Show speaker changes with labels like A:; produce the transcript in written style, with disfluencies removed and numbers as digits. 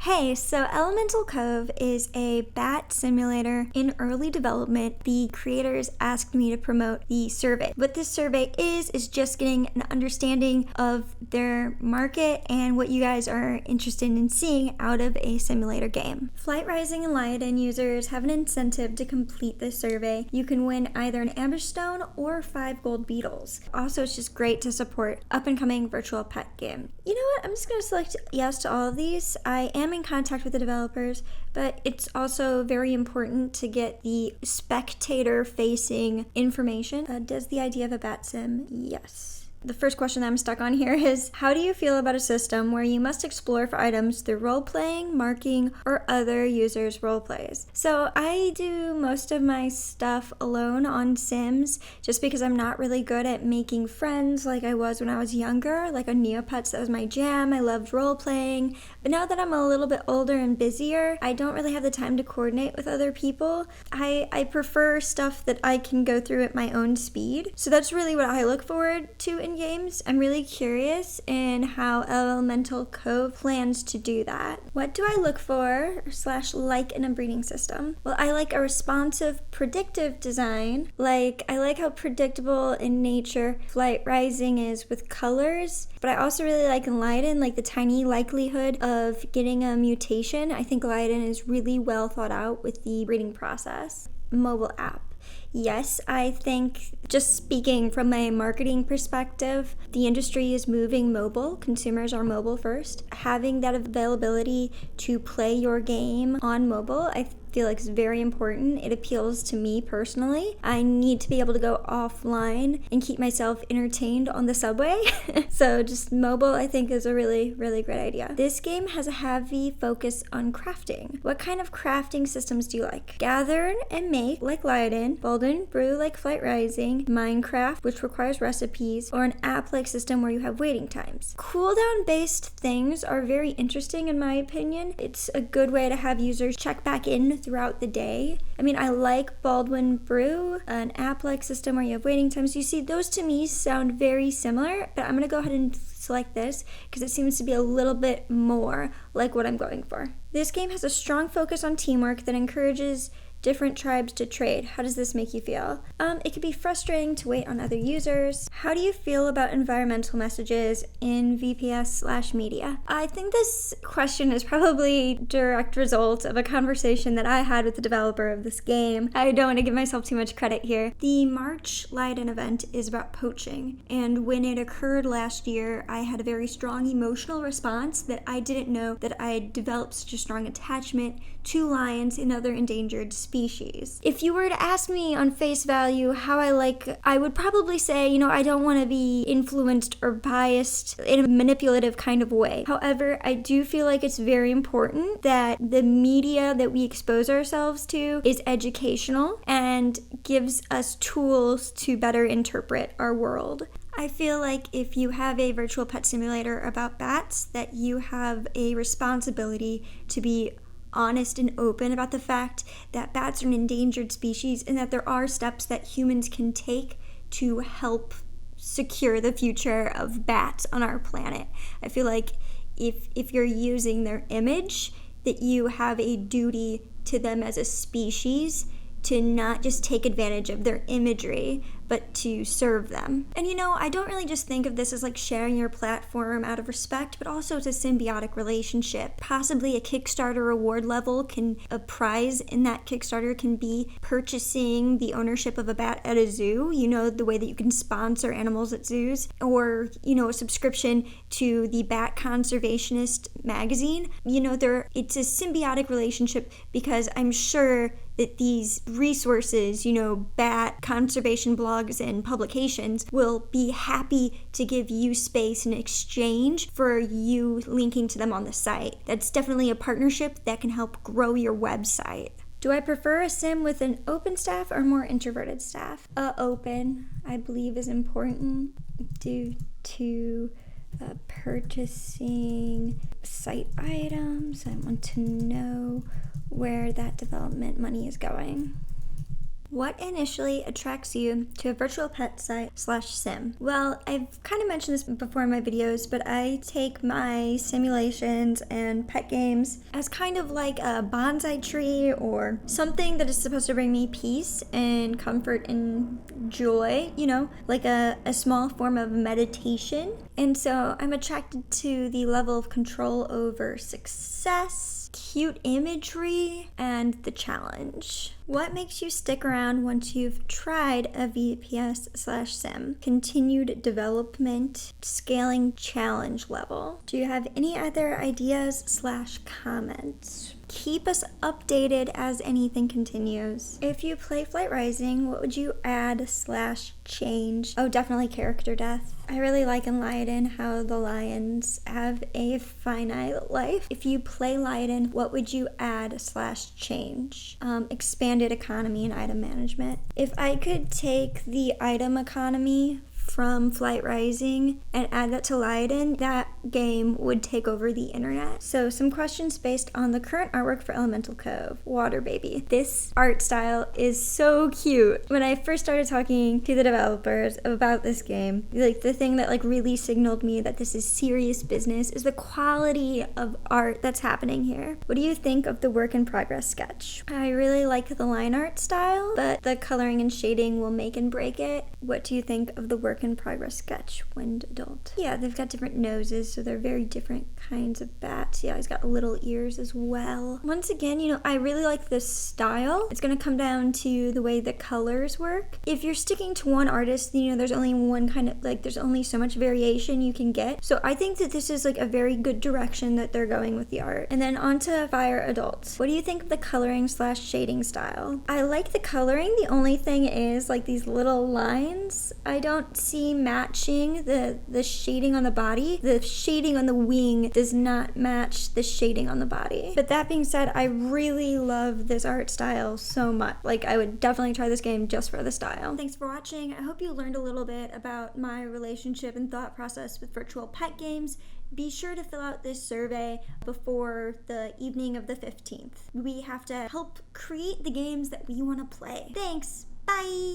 A: Hey, so Elemental Cove is a bat simulator in early development. The creators asked me to promote the survey. What this survey is just getting an understanding of their market and what you guys are interested in seeing out of a simulator game. Flight Rising and Lyoden users have an incentive to complete this survey. You can win either an Ambush Stone or 5 gold beetles. Also, it's just great to support up-and-coming virtual pet game. You know what? I'm just going to select yes to all of these. I am in contact with the developers, but it's also very important to get the spectator-facing information. Does the idea of a bat sim? Yes. The first question that I'm stuck on here is, how do you feel about a system where you must explore for items through role-playing, marking, or other users' role-plays? So I do most of my stuff alone on Sims just because I'm not really good at making friends like I was when I was younger. Like on Neopets, that was my jam. I loved role-playing. But now that I'm a little bit older and busier, I don't really have the time to coordinate with other people. I prefer stuff that I can go through at my own speed. So that's really what I look forward to in games. I'm really curious in how Elemental Cove plans to do that. What do I look for / like in a breeding system? Well, I like a responsive, predictive design. I like how predictable in nature Flight Rising is with colors, but I also really like in Lyoden, like the tiny likelihood of getting a mutation. I think Lyoden is really well thought out with the breeding process. Mobile app. Yes, I think, just speaking from a marketing perspective, the industry is moving mobile. Consumers are mobile first. Having that availability to play your game on mobile, I feel like is very important. It appeals to me personally. I need to be able to go offline and keep myself entertained on the subway. So just mobile, I think, is a really, really great idea. This game has a heavy focus on crafting. What kind of crafting systems do you like? Gather and make, like Lyoden, Build and Brew, like Flight Rising, Minecraft, which requires recipes, or an app-like system where you have waiting times. Cooldown-based things are very interesting in my opinion. It's a good way to have users check back in throughout the day. I mean, I like Baldwin Brew, an app-like system where you have waiting times. You see, those to me sound very similar, but I'm gonna go ahead and select this because it seems to be a little bit more like what I'm going for. This game has a strong focus on teamwork that encourages different tribes to trade. How does this make you feel? It can be frustrating to wait on other users. How do you feel about environmental messages in VPS/media? I think this question is probably a direct result of a conversation that I had with the developer of this game. I don't want to give myself too much credit here. The March Lyoden event is about poaching, and when it occurred last year, I had a very strong emotional response that I didn't know that I had developed such a strong attachment to lions and other endangered species. If you were to ask me on face value how I would probably say, I don't want to be influenced or biased in a manipulative kind of way. However, I do feel like it's very important that the media that we expose ourselves to is educational and gives us tools to better interpret our world. I feel like if you have a virtual pet simulator about bats, that you have a responsibility to be honest and open about the fact that bats are an endangered species and that there are steps that humans can take to help secure the future of bats on our planet. I feel like if you're using their image, that you have a duty to them as a species to not just take advantage of their imagery, but to serve them. And I don't really just think of this as like sharing your platform out of respect, but also it's a symbiotic relationship. Possibly a Kickstarter reward level a prize in that Kickstarter can be purchasing the ownership of a bat at a zoo, the way that you can sponsor animals at zoos, or, a subscription to the Bat Conservationist magazine. It's a symbiotic relationship because I'm sure that these resources, bat conservation blogs and publications will be happy to give you space in exchange for you linking to them on the site. That's definitely a partnership that can help grow your website. Do I prefer a sim with an open staff or more introverted staff? Open, I believe, is important due to purchasing site items. I want to know where that development money is going. What initially attracts you to a virtual pet site / sim? Well, I've kind of mentioned this before in my videos, but I take my simulations and pet games as kind of like a bonsai tree or something that is supposed to bring me peace and comfort and joy, like a small form of meditation. And so I'm attracted to the level of control over success, cute imagery, and the challenge. What makes you stick around once you've tried a VPS / sim? Continued development, scaling challenge level. Do you have any other ideas / comments? Keep us updated as anything continues. If you play Flight Rising, what would you add / change? Oh, definitely character death. I really like in Lioden how the lions have a finite life. If you play Lioden, what would you add / change? Expanded economy and item management. If I could take the item economy from Flight Rising and add that to Lioden, that game would take over the internet. So some questions based on the current artwork for Elemental Cove. Water Baby. This art style is so cute. When I first started talking to the developers about this game, like the thing that like really signaled me that this is serious business is the quality of art that's happening here. What do you think of the work in progress sketch? I really like the line art style, but the coloring and shading will make and break it. What do you think of the work in progress sketch, Wind Adult? Yeah, they've got different noses, so they're very different kinds of bats. Yeah, he's got little ears as well. Once again, I really like this style. It's gonna come down to the way the colors work. If you're sticking to one artist, there's only one kind of, there's only so much variation you can get. So I think that this is like a very good direction that they're going with the art. And then on to Fire Adults. What do you think of the coloring / shading style? I like the coloring. The only thing is like these little lines. I don't see matching the shading on the body. The shading on the wing does not match the shading on the body. But that being said, I really love this art style so much. Like, I would definitely try this game just for the style. Thanks for watching. I hope you learned a little bit about my relationship and thought process with virtual pet games. Be sure to fill out this survey before the evening of the 15th. We have to help create the games that we want to play. Thanks. Bye.